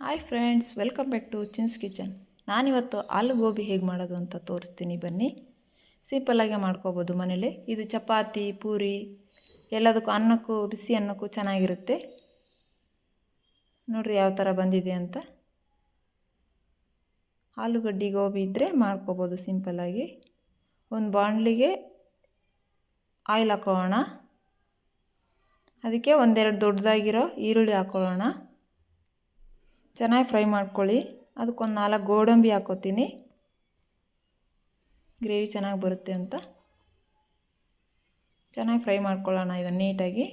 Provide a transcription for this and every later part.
Hi friends, welcome back to Chin's kitchen. ನಾನಿವತ್ತು ಆಲೂ ಗೋಬಿ ಹೇಗೆ ಮಾಡೋದು ಅಂತ ತೋರಿಸ್ತೀನಿ, ಬನ್ನಿ. ಸಿಂಪಲ್ಲಾಗೆ ಮಾಡ್ಕೋಬೋದು ಮನೇಲಿ. ಇದು ಚಪಾತಿ, ಪೂರಿ ಎಲ್ಲದಕ್ಕೂ, ಅನ್ನಕ್ಕೂ, ಬಿಸಿ ಅನ್ನಕ್ಕೂ ಚೆನ್ನಾಗಿರುತ್ತೆ. ನೋಡಿರಿ ಯಾವ ಥರ ಬಂದಿದೆ ಅಂತ. ಆಲೂಗಡ್ಡೆ ಗೋಬಿ ಇದ್ದರೆ ಮಾಡ್ಕೋಬೋದು ಸಿಂಪಲ್ಲಾಗಿ. ಒಂದು ಬಾಣಲಿಗೆ ಆಯಿಲ್ ಹಾಕೊಳ್ಳೋಣ. ಅದಕ್ಕೆ ಒಂದೆರಡು ದೊಡ್ಡದಾಗಿರೋ ಈರುಳ್ಳಿ ಹಾಕ್ಕೊಳ್ಳೋಣ. ಚೆನ್ನಾಗಿ ಫ್ರೈ ಮಾಡ್ಕೊಳ್ಳಿ. ಅದಕ್ಕೊಂದು 4 ಗೋಡಂಬಿ ಹಾಕ್ಕೋತೀನಿ, ಗ್ರೇವಿ ಚೆನ್ನಾಗಿ ಬರುತ್ತೆ ಅಂತ. ಚೆನ್ನಾಗಿ ಫ್ರೈ ಮಾಡ್ಕೊಳ್ಳೋಣ ಇದನ್ನು ನೀಟಾಗಿ.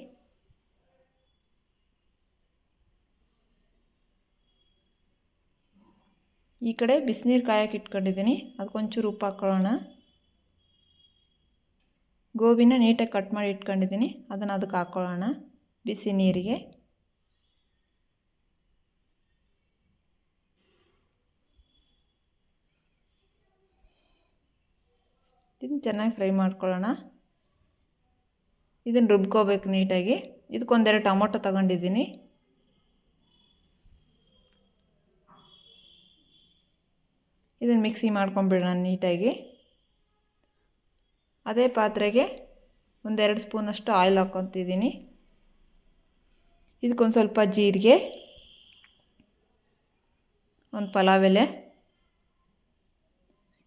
ಈ ಕಡೆ ಬಿಸಿನೀರು ಕಾಯಕ್ಕೆ ಇಟ್ಕೊಂಡಿದ್ದೀನಿ, ಅದಕ್ಕೊಂಚೂರು ಉಪ್ಪು ಹಾಕ್ಕೊಳ್ಳೋಣ. ಗೋಬಿನ ನೀಟಾಗಿ ಕಟ್ ಮಾಡಿ ಇಟ್ಕೊಂಡಿದ್ದೀನಿ, ಅದನ್ನು ಅದಕ್ಕೆ ಹಾಕ್ಕೊಳ್ಳೋಣ ಬಿಸಿ ನೀರಿಗೆ. ಇದನ್ನು ಚೆನ್ನಾಗಿ ಫ್ರೈ ಮಾಡ್ಕೊಳ್ಳೋಣ. ಇದನ್ನು ರುಬ್ಕೋಬೇಕು ನೀಟಾಗಿ. ಇದಕ್ಕೊಂದೆರಡು ಟೊಮೊಟೊ ತಗೊಂಡಿದ್ದೀನಿ. ಇದನ್ನು ಮಿಕ್ಸಿ ಮಾಡ್ಕೊಂಬಿಡೋಣ ನೀಟಾಗಿ. ಅದೇ ಪಾತ್ರೆಗೆ ಒಂದೆರಡು ಸ್ಪೂನಷ್ಟು ಆಯಿಲ್ ಹಾಕ್ಕೊತಿದ್ದೀನಿ. ಇದಕ್ಕೊಂದು ಸ್ವಲ್ಪ ಜೀರಿಗೆ, ಒಂದು ಪಲಾವ್ ಎಲೆ,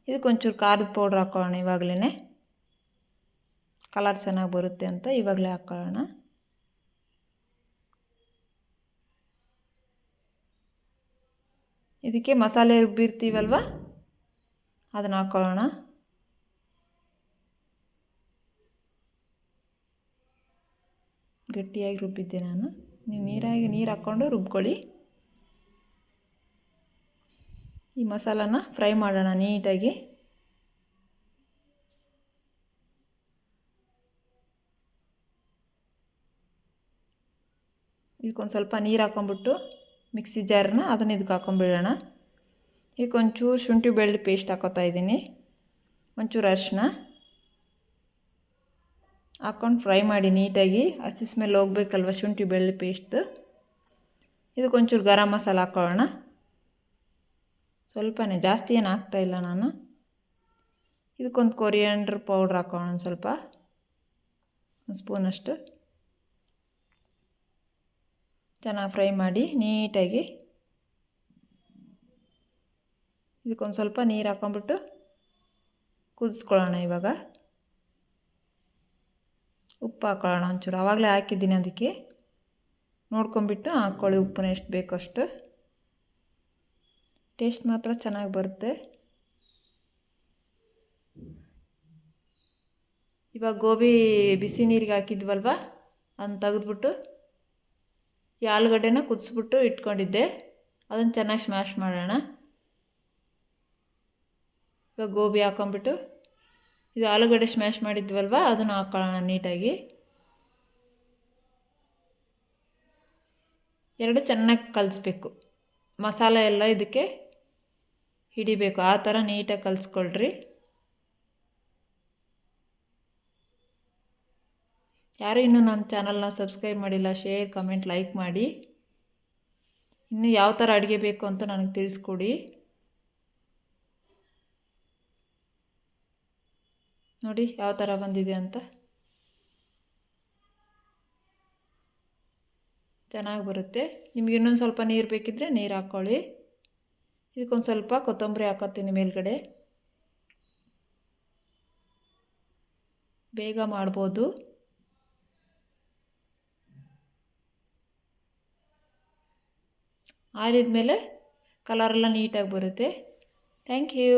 ಇದಕ್ಕೊಂಚೂರು ಖಾರದ ಪೌಡ್ರ್ ಹಾಕ್ಕೊಳ್ಳೋಣ. ಇವಾಗಲೇ ಕಲರ್ ಚೆನ್ನಾಗಿ ಬರುತ್ತೆ ಅಂತ ಇವಾಗಲೇ ಹಾಕ್ಕೊಳ್ಳೋಣ. ಇದಕ್ಕೆ ಮಸಾಲೆ ರುಬ್ಬಿರ್ತೀವಲ್ವ, ಅದನ್ನು ಹಾಕ್ಕೊಳ್ಳೋಣ. ಗಟ್ಟಿಯಾಗಿ ರುಬ್ಬಿದ್ದೆ ನಾನು. ನೀವು ನೀರು ಹಾಕ್ಕೊಂಡು ರುಬ್ಕೊಳ್ಳಿ. ಈ ಮಸಾಲಾನ ಫ್ರೈ ಮಾಡೋಣ ನೀಟಾಗಿ. ಇದಕ್ಕೊಂದು ಸ್ವಲ್ಪ ನೀರು ಹಾಕ್ಕೊಂಬಿಟ್ಟು ಮಿಕ್ಸಿ ಜಾರನ್ನ ಅದನ್ನು ಇದಕ್ಕೆ ಹಾಕ್ಕೊಂಬಿಡೋಣ. ಇದಕ್ಕೊಂಚೂರು ಶುಂಠಿ ಬೆಳ್ಳುಳ್ಳಿ ಪೇಸ್ಟ್ ಹಾಕ್ಕೋತಾ ಇದ್ದೀನಿ. ಒಂಚೂರು ಅರಿಶಿನ ಹಾಕ್ಕೊಂಡು ಫ್ರೈ ಮಾಡಿ ನೀಟಾಗಿ. ಹಸಿ ಸ್ಮೆಲ್ ಹೋಗ್ಬೇಕಲ್ವ ಶುಂಠಿ ಬೆಳ್ಳುಳ್ಳಿ ಪೇಸ್ಟ್ದು. ಇದಕ್ಕೊಂಚೂರು ಗರಂ ಮಸಾಲ ಹಾಕ್ಕೊಳ್ಳೋಣ. ಸ್ವಲ್ಪನೇ, ಜಾಸ್ತಿ ಏನು ಹಾಕ್ತಾಯಿಲ್ಲ ನಾನು. ಇದಕ್ಕೊಂದು ಕೊರಿಯಾಂಡರ್ ಪೌಡ್ರ್ ಹಾಕೋಣ, ಒಂದು ಸ್ವಲ್ಪ, ಒಂದು ಸ್ಪೂನಷ್ಟು. ಚೆನ್ನಾಗಿ ಫ್ರೈ ಮಾಡಿ ನೀಟಾಗಿ. ಇದಕ್ಕೊಂದು ಸ್ವಲ್ಪ ನೀರು ಹಾಕ್ಕೊಂಬಿಟ್ಟು ಕುದಿಸ್ಕೊಳ್ಳೋಣ. ಇವಾಗ ಉಪ್ಪು ಹಾಕ್ಕೊಳ್ಳೋಣ ಒಂಚೂರು. ಆವಾಗಲೇ ಹಾಕಿದ್ದೀನಿ, ಅದಕ್ಕೆ ನೋಡ್ಕೊಂಬಿಟ್ಟು ಹಾಕ್ಕೊಳ್ಳಿ ಉಪ್ಪನ್ನ ಎಷ್ಟು ಬೇಕೋ ಅಷ್ಟು. ಟೇಸ್ಟ್ ಮಾತ್ರ ಚೆನ್ನಾಗಿ ಬರುತ್ತೆ. ಇವಾಗ ಗೋಬಿ ಬಿಸಿ ನೀರಿಗೆ ಹಾಕಿದ್ವಲ್ವ, ಅದನ್ನು ತೆಗೆದ್ಬಿಟ್ಟು ಈ ಆಲೂಗಡ್ಡೆನ ಕುದಿಸ್ಬಿಟ್ಟು ಇಟ್ಕೊಂಡಿದ್ದೆ, ಅದನ್ನು ಚೆನ್ನಾಗಿ ಸ್ಮ್ಯಾಶ್ ಮಾಡೋಣ. ಇವಾಗ ಗೋಬಿ ಹಾಕ್ಕೊಂಬಿಟ್ಟು ಇದು ಆಲೂಗಡ್ಡೆ ಸ್ಮ್ಯಾಶ್ ಮಾಡಿದ್ವಲ್ವ, ಅದನ್ನು ಹಾಕ್ಕೊಳ್ಳೋಣ ನೀಟಾಗಿ. ಎರಡು ಚೆನ್ನಾಗಿ ಕಲಿಸ್ಬೇಕು. ಮಸಾಲೆ ಎಲ್ಲ ಇದಕ್ಕೆ ಹಿಡಿಬೇಕು, ಆ ಥರ ನೀಟಾಗಿ ಕಲಿಸ್ಕೊಳ್ರಿ. ಯಾರು ಇನ್ನೂ ನನ್ನ ಚಾನಲ್ನ ಸಬ್ಸ್ಕ್ರೈಬ್ ಮಾಡಿಲ್ಲ, ಶೇರ್, ಕಮೆಂಟ್, ಲೈಕ್ ಮಾಡಿ. ಇನ್ನು ಯಾವ ಥರ ಅಡುಗೆ ಬೇಕು ಅಂತ ನನಗೆ ತಿಳಿಸ್ಕೊಡಿ. ನೋಡಿ ಯಾವ ಥರ ಬಂದಿದೆ ಅಂತ. ಚೆನ್ನಾಗಿ ಬರುತ್ತೆ. ನಿಮ್ಗೆ ಇನ್ನೊಂದು ಸ್ವಲ್ಪ ನೀರು ಬೇಕಿದ್ದರೆ ನೀರು ಹಾಕ್ಕೊಳ್ಳಿ. ಇದಕ್ಕೊಂದು ಸ್ವಲ್ಪ ಕೊತ್ತಂಬರಿ ಹಾಕೋತೀನಿ ಮೇಲ್ಗಡೆ. ಬೇಗ ಮಾಡ್ಬೋದು. ಆರಿದ ಮೇಲೆ ಕಲರೆಲ್ಲ ನೀಟಾಗಿ ಬರುತ್ತೆ. Thank you.